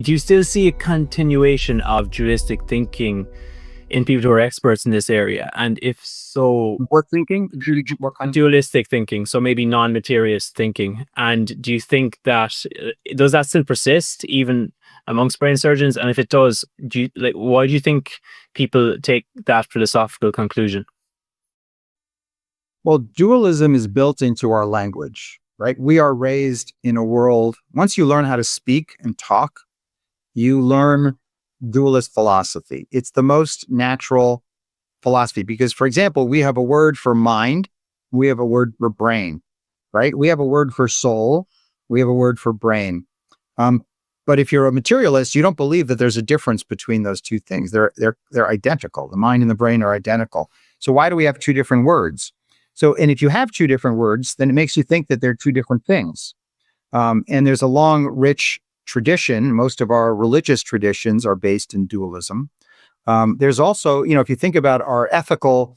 Do you still see a continuation of dualistic thinking in people who are experts in this area? And if so, More thinking, more kind of, dualistic thinking, so maybe non-materialist thinking. And do you think that does that still persist even amongst brain surgeons? And if it does, why do you think people take that philosophical conclusion? well, dualism is built into our language, right? We are raised in a world, once you learn how to speak and talk, you learn dualist philosophy. It's the most natural philosophy because, for example, we have a word for mind, we have a word for brain, right? We have a word for soul, we have a word for brain. Um, but if you're a materialist, you don't believe that there's a difference between those two things. They're identical. The mind and the brain are identical. So why do we have two different words? So, and if you have two different words, then it makes you think that they're two different things. And there's a long, rich tradition. Most of our religious traditions are based in dualism. There's also, if you think about our ethical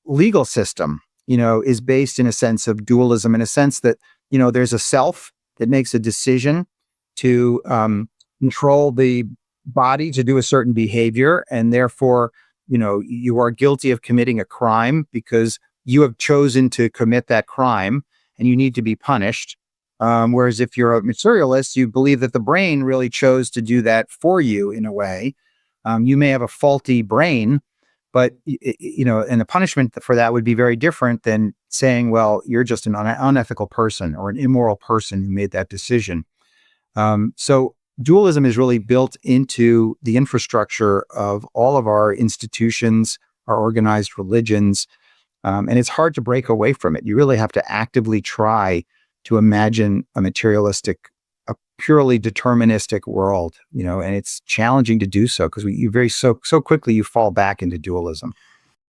legal system, is based in a sense of dualism, in a sense that, there's a self that makes a decision to control the body to do a certain behavior. And therefore, you are guilty of committing a crime because you have chosen to commit that crime and you need to be punished. Whereas if you're a materialist, you believe that the brain really chose to do that for you in a way. You may have a faulty brain, but and the punishment for that would be very different than saying, well, you're just an unethical person or an immoral person who made that decision. So dualism is really built into the infrastructure of all of our institutions, our organized religions, and it's hard to break away from it. You really have to actively try to imagine a purely deterministic world, and it's challenging to do so because you so quickly you fall back into dualism.